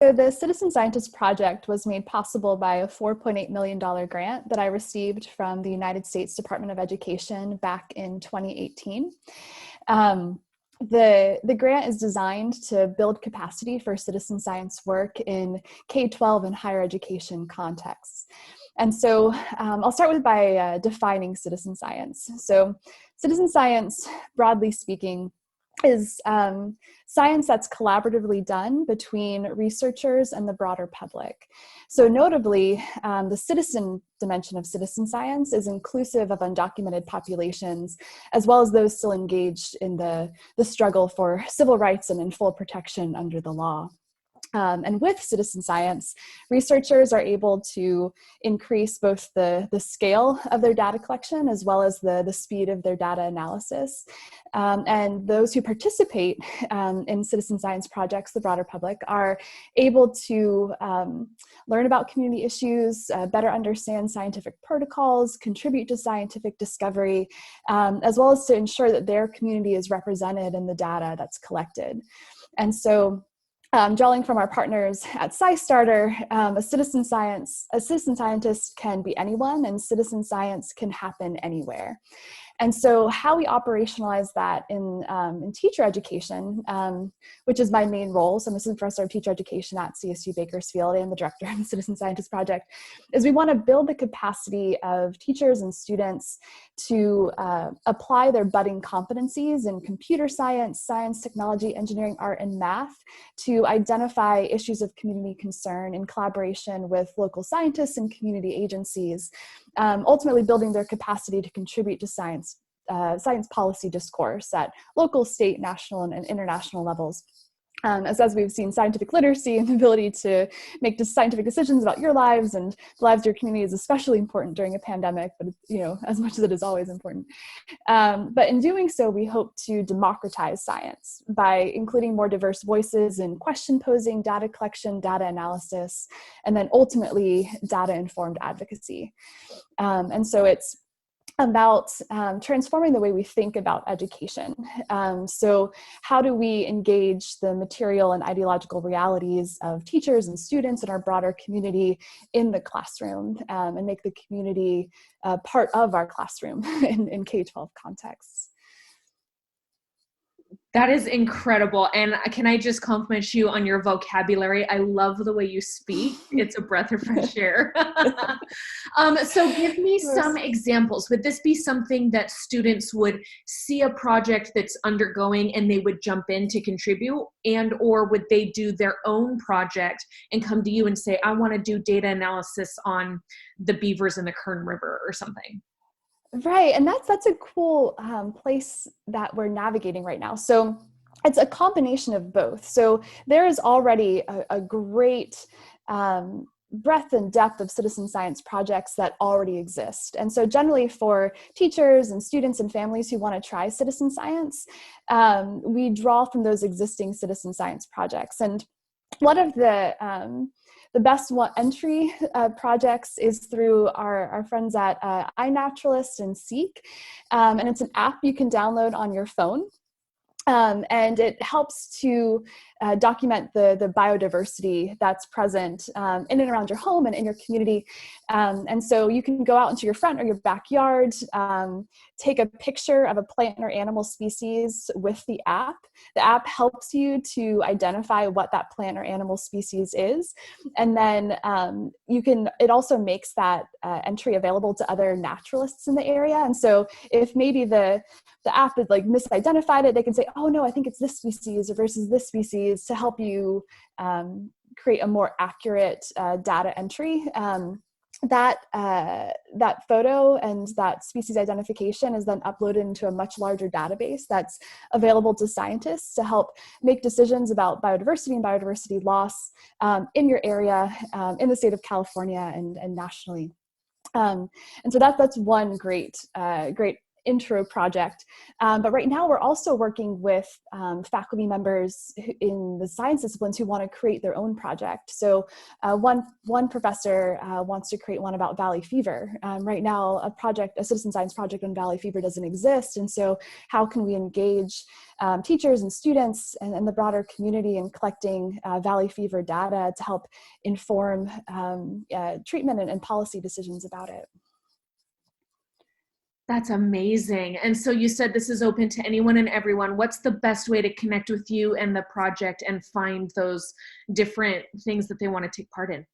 So the Citizen Scientist Project was made possible by a $4.8 million grant that I received from the United States Department of Education back in 2018. The grant is designed to build capacity for citizen science work in K-12 and higher education contexts. And so I'll start by defining citizen science. So citizen science, broadly speaking, is science that's collaboratively done between researchers and the broader public. So notably, the citizen dimension of citizen science is inclusive of undocumented populations, as well as those still engaged in the struggle for civil rights and in full protection under the law. And with citizen science, researchers are able to increase both the scale of their data collection as well as the speed of their data analysis. And those who participate in citizen science projects, the broader public, are able to learn about community issues, better understand scientific protocols, contribute to scientific discovery, as well as to ensure that their community is represented in the data that's collected. And so drawing from our partners at SciStarter, a citizen scientist can be anyone, and citizen science can happen anywhere. And so how we operationalize that in teacher education, which is my main role, so I'm assistant professor of teacher education at CSU Bakersfield and the director of the Citizen Scientist Project, is we want to build the capacity of teachers and students to apply their budding competencies in computer science, technology, engineering, art, and math to identify issues of community concern in collaboration with local scientists and community agencies, ultimately building their capacity to contribute to science policy discourse at local, state, national, and international levels. As we've seen, scientific literacy and the ability to make scientific decisions about your lives and the lives of your community is especially important during a pandemic, but as much as it is always important. But in doing so, we hope to democratize science by including more diverse voices in question posing, data collection, data analysis, and then ultimately data-informed advocacy. And so it's about transforming the way we think about education. So how do we engage the material and ideological realities of teachers and students in our broader community in the classroom, and make the community part of our classroom in K-12 contexts? That is incredible. And can I just compliment you on your vocabulary? I love the way you speak. It's a breath of fresh air. So give me some examples. Would this be something that students would see a project that's undergoing and they would jump in to contribute? And or would they do their own project and come to you and say, I want to do data analysis on the beavers in the Kern River or something? Right, and that's a cool place that we're navigating right now. So it's a combination of both. So there is already a great breadth and depth of citizen science projects that already exist. And so generally for teachers and students and families who want to try citizen science, we draw from those existing citizen science projects. And one of the best entry projects is through our friends at iNaturalist and Seek. And it's an app you can download on your phone. And it helps to document the biodiversity that's present in and around your home and in your community. And so you can go out into your front or your backyard, take a picture of a plant or animal species with the app. The app helps you to identify what that plant or animal species is. And then it also makes that entry available to other naturalists in the area. And so if maybe the app had misidentified it, they can say, oh no, I think it's this species versus this species, to help you create a more accurate data entry. That photo and that species identification is then uploaded into a much larger database that's available to scientists to help make decisions about biodiversity and biodiversity loss in your area, in the state of California and nationally. And so that's one great intro project. But right now we're also working with faculty members in the science disciplines who want to create their own project. So one professor wants to create one about valley fever. Right now, a citizen science project on valley fever doesn't exist. And so how can we engage teachers and students and the broader community in collecting valley fever data to help inform treatment and policy decisions about it? That's amazing. And so you said this is open to anyone and everyone. What's the best way to connect with you and the project and find those different things that they want to take part in?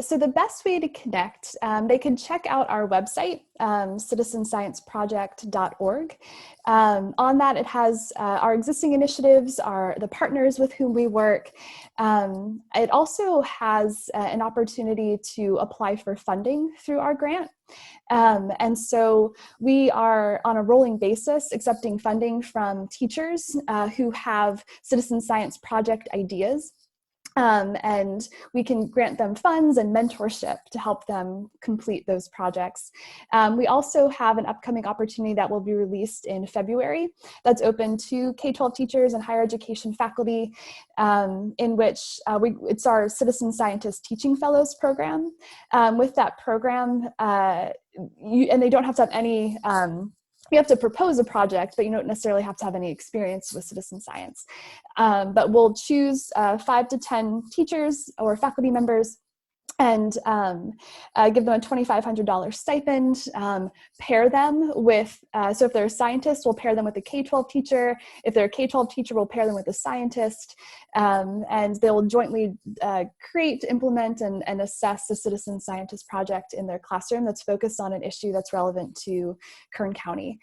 So the best way to connect, they can check out our website, citizenscienceproject.org. On that, it has our existing initiatives, the partners with whom we work. It also has an opportunity to apply for funding through our grant. And so we are on a rolling basis accepting funding from teachers who have citizen science project ideas. And we can grant them funds and mentorship to help them complete those projects. We also have an upcoming opportunity that will be released in February that's open to K-12 teachers and higher education faculty, in which it's our Citizen Scientist Teaching Fellows program. With that program, and they don't have to have any you have to propose a project, but you don't necessarily have to have any experience with citizen science. But we'll choose 5 to 10 teachers or faculty members and give them a $2,500 stipend, pair them with, so if they're a scientist, we'll pair them with a K-12 teacher. If they're a K-12 teacher, we'll pair them with a scientist. And they'll jointly create, implement, and assess a citizen scientist project in their classroom that's focused on an issue that's relevant to Kern County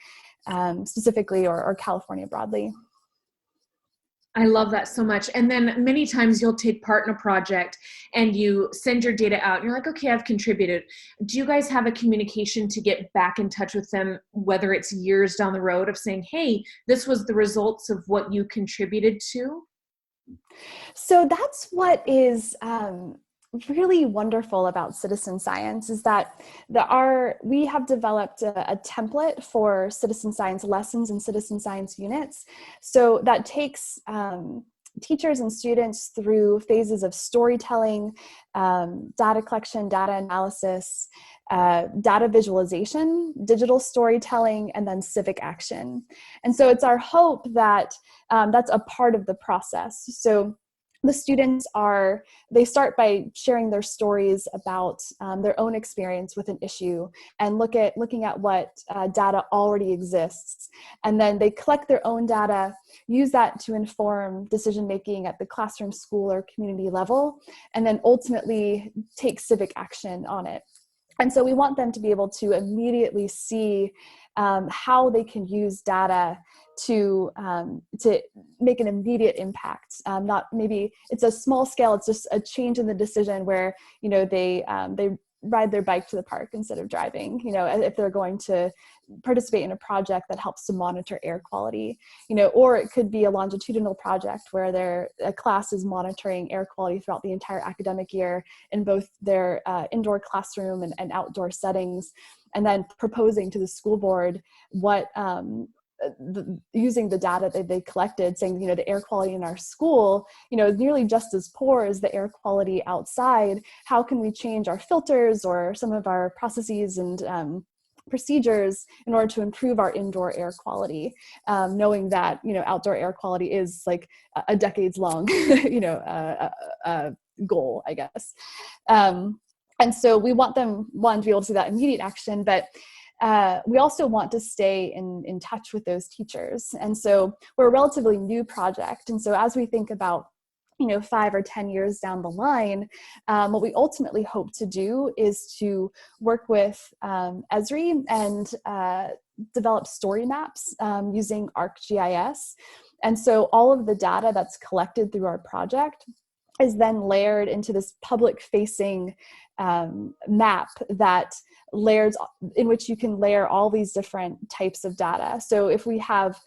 specifically, or California broadly. I love that so much. And then many times you'll take part in a project and you send your data out and you're like, okay, I've contributed. Do you guys have a communication to get back in touch with them, whether it's years down the road, of saying, hey, this was the results of what you contributed to? So that's what is really wonderful about citizen science, is that we have developed a template for citizen science lessons and citizen science units. So that takes teachers and students through phases of storytelling, data collection, data analysis, data visualization, digital storytelling, and then civic action. And so it's our hope that that's a part of the process. So the students they start by sharing their stories about their own experience with an issue and looking at what data already exists. And then they collect their own data, use that to inform decision-making at the classroom, school, or community level, and then ultimately take civic action on it. And so we want them to be able to immediately see how they can use data to make an immediate impact. Not maybe it's a small scale, it's just a change in the decision where, they ride their bike to the park instead of driving, if they're going to participate in a project that helps to monitor air quality, or it could be a longitudinal project where a class is monitoring air quality throughout the entire academic year in both their indoor classroom and outdoor settings, and then proposing to the school board what using the data that they collected, saying, the air quality in our school, is nearly just as poor as the air quality outside. How can we change our filters or some of our processes and procedures in order to improve our indoor air quality, knowing that, outdoor air quality is like a decades long, goal, I guess. And so we want them, one, to be able to see that immediate action, but we also want to stay in touch with those teachers. And so we're a relatively new project. And so as we think about 5 or 10 years down the line, what we ultimately hope to do is to work with Esri and develop story maps using ArcGIS. And so all of the data that's collected through our project is then layered into this public-facing map that layers, in which you can layer all these different types of data. So if we have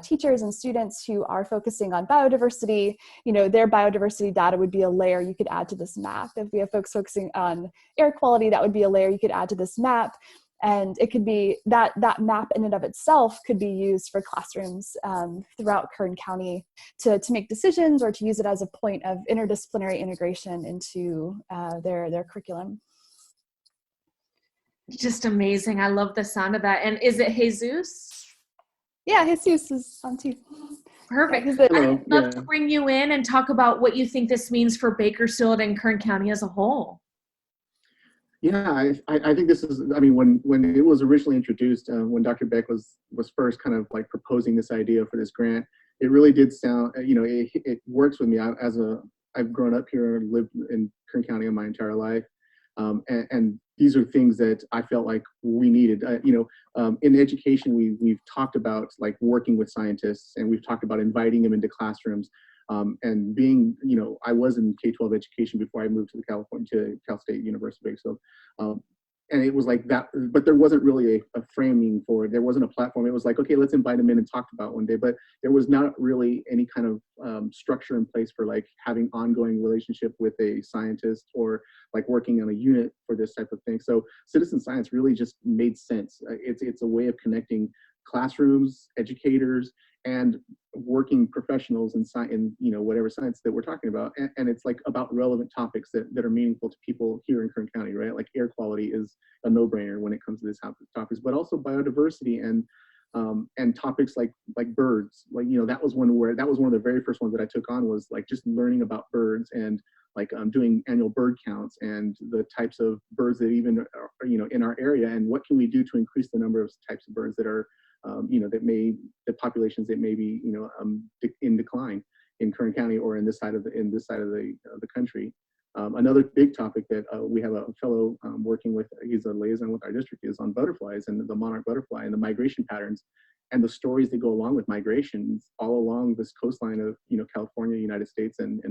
teachers and students who are focusing on biodiversity, their biodiversity data would be a layer you could add to this map. If we have folks focusing on air quality, that would be a layer you could add to this map. And it could be that map in and of itself could be used for classrooms throughout Kern County to make decisions, or to use it as a point of interdisciplinary integration into their curriculum. Just amazing. I love the sound of that. And is it Jesus? Yeah, Jesus is on too. Perfect. Yeah, I'd love to bring you in and talk about what you think this means for Bakersfield and Kern County as a whole. Yeah, I think this is, I mean, when it was originally introduced, when Dr. Beck was first kind of like proposing this idea for this grant, it really did sound, it works with me. I've grown up here and lived in Kern County my entire life. And these are things that I felt like we needed. In education, we've talked about like working with scientists, and we've talked about inviting them into classrooms. And being, I was in K-12 education before I moved to Cal State University Bakersfield. And it was like that, but there wasn't really a framing for it. There wasn't a platform. It was like, okay, let's invite them in and talk about one day, but there was not really any kind of structure in place for like having ongoing relationship with a scientist, or like working on a unit for this type of thing. So citizen science really just made sense. It's a way of connecting classrooms, educators, and working professionals in whatever science that we're talking about. And it's like about relevant topics that are meaningful to people here in Kern County, right? Like air quality is a no-brainer when it comes to this topics, but also biodiversity and topics like birds. Like, that was one of the very first ones that I took on, was like just learning about birds, and like doing annual bird counts and the types of birds that even are, in our area, and what can we do to increase the number of types of birds that are the populations that may be, in decline in Kern County or in this side of the country. Another big topic that we have a fellow working with, he's a liaison with our district, is on butterflies and the monarch butterfly and the migration patterns and the stories that go along with migrations all along this coastline of, California, United States, and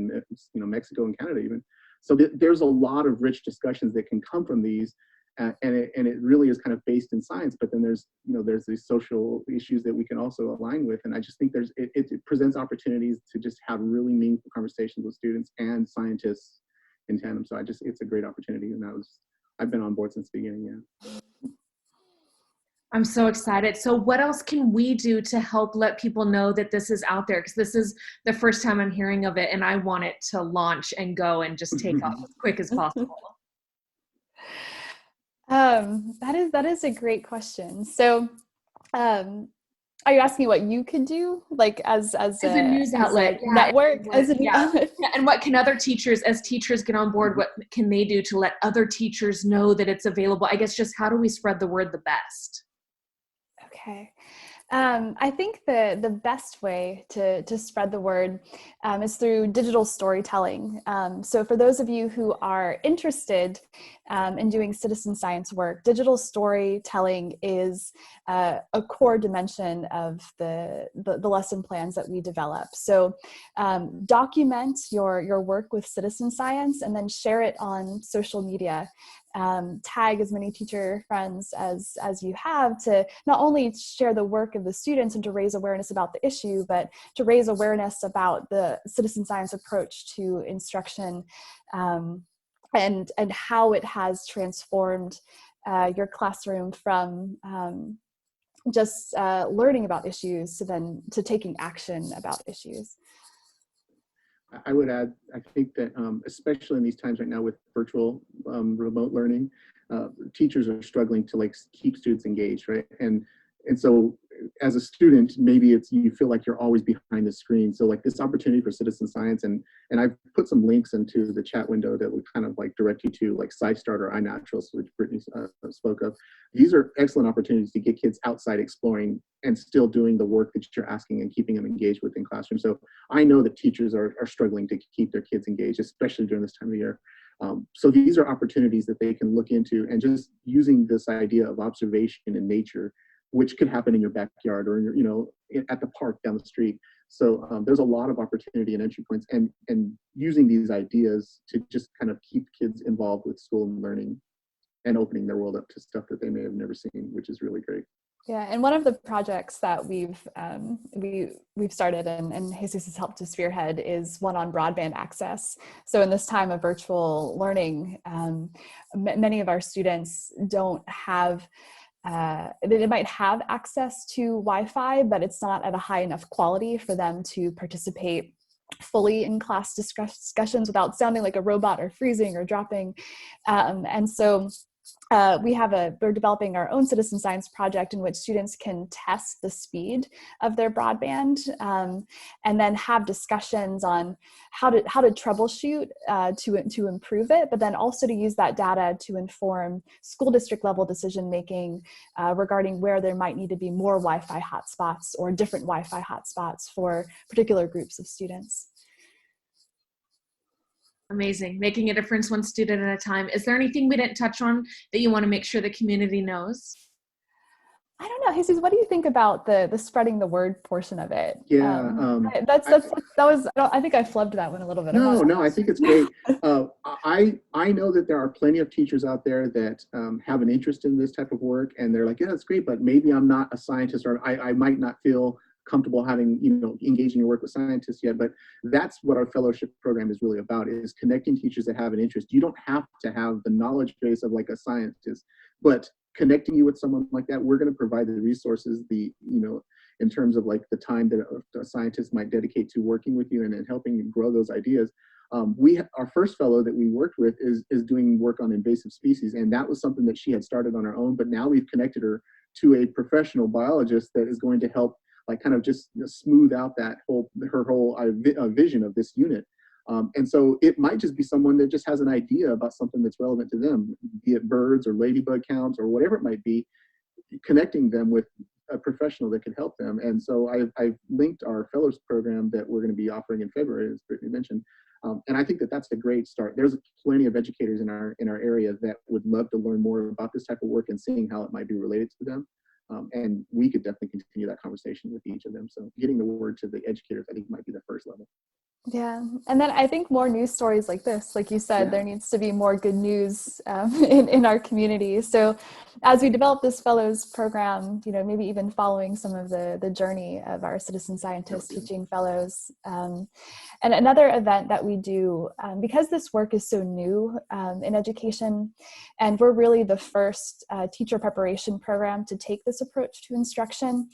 Mexico and Canada even. So there's a lot of rich discussions that can come from these. And it really is kind of based in science, but then there's these social issues that we can also align with. And I just think it presents opportunities to just have really meaningful conversations with students and scientists in tandem. So it's a great opportunity, and I've been on board since the beginning. Yeah. I'm so excited. So what else can we do to help let people know that this is out there? Because this is the first time I'm hearing of it, and I want it to launch and go and just take off as quick as possible. That is a great question. So, are you asking what you could do, like as a news outlet, network, as a news outlet? And what can other teachers, as teachers get on board, what can they do to let other teachers know that it's available? I guess just how do we spread the word the best? Okay. I think the best way to spread the word is through digital storytelling. So for those of you who are interested in doing citizen science work, digital storytelling is a core dimension of the lesson plans that we develop. So document your work with citizen science and then share it on social media. Tag as many teacher friends as you have, to not only share the work of the students and to raise awareness about the issue, but to raise awareness about the citizen science approach to instruction, and how it has transformed your classroom from just learning about issues to taking action about issues. I would add, I think that especially in these times right now with virtual remote learning, teachers are struggling to like keep students engaged, right? And so as a student, maybe you feel like you're always behind the screen. So like this opportunity for citizen science, and I've put some links into the chat window that would kind of like direct you to like SciStart or iNaturalist, which Brittany spoke of. These are excellent opportunities to get kids outside exploring and still doing the work that you're asking and keeping them engaged within classrooms. So I know that teachers are struggling to keep their kids engaged, especially during this time of year. So these are opportunities that they can look into, and just using this idea of observation in nature, which could happen in your backyard or in your, at the park down the street. So there's a lot of opportunity and entry points, and using these ideas to just kind of keep kids involved with school and learning and opening their world up to stuff that they may have never seen, which is really great. Yeah, and one of the projects that we've started and Jesus has helped to spearhead is one on broadband access. So in this time of virtual learning, many of our students don't have they might have access to Wi-Fi, but it's not at a high enough quality for them to participate fully in class discussions without sounding like a robot or freezing or dropping. And so we're developing our own citizen science project in which students can test the speed of their broadband, and then have discussions on how to troubleshoot to improve it, but then also to use that data to inform school district level decision making regarding where there might need to be more Wi-Fi hotspots or different Wi-Fi hotspots for particular groups of students. Amazing. Making a difference one student at a time. Is there anything we didn't touch on that you want to make sure the community knows? I don't know, Jesus, what do you think about the spreading the word portion of it? Yeah, I think I flubbed that one a little bit. No, I think it's great. I know that there are plenty of teachers out there that have an interest in this type of work, and they're like, yeah, that's great, but maybe I'm not a scientist, or I might not feel comfortable having, engaging in work with scientists yet. But that's what our fellowship program is really about, is connecting teachers that have an interest. You don't have to have the knowledge base of like a scientist, but connecting you with someone like that, we're going to provide the resources, in terms of like the time that a scientist might dedicate to working with you and helping you grow those ideas. Our first fellow that we worked with is doing work on invasive species, and that was something that she had started on her own, but now we've connected her to a professional biologist that is going to help like kind of just smooth out her whole vision of this unit. And so it might just be someone that just has an idea about something that's relevant to them, be it birds or ladybug counts or whatever it might be, connecting them with a professional that can help them. And so I've linked our fellows program that we're going to be offering in February, as Brittany mentioned. And I think that that's a great start. There's plenty of educators in our area that would love to learn more about this type of work and seeing how it might be related to them. And we could definitely continue that conversation with each of them. So getting the word to the educators, I think, might be the first level. Yeah. And then I think more news stories like this, like you said, there needs to be more good news in our community. So as we develop this fellows program, maybe even following some of the journey of our citizen scientists teaching fellows. And another event that we do, because this work is so new in education, and we're really the first teacher preparation program to take this approach to instruction,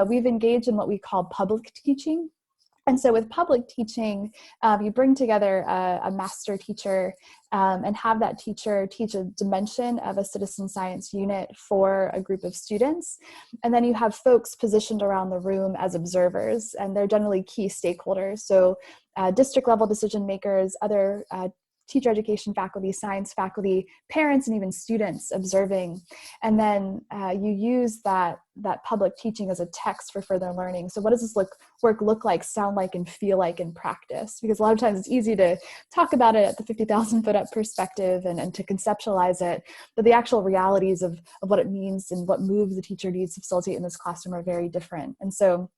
we've engaged in what we call public teaching. And so with public teaching, you bring together a master teacher and have that teacher teach a dimension of a citizen science unit for a group of students. And then you have folks positioned around the room as observers, and they're generally key stakeholders. So district level decision makers, other teacher education faculty, science faculty, parents, and even students observing. And then you use that public teaching as a text for further learning. So what does this work look like, sound like, and feel like in practice? Because a lot of times it's easy to talk about it at the 50,000 foot up perspective and to conceptualize it, but the actual realities of what it means and what moves the teacher needs to facilitate in this classroom are very different. And so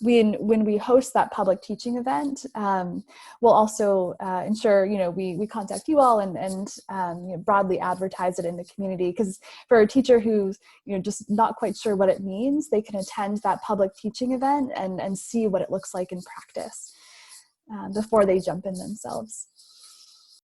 when we host that public teaching event, we'll also ensure we contact you all and broadly advertise it in the community, because for a teacher who's just not quite sure what it means, they can attend that public teaching event and see what it looks like in practice before they jump in themselves.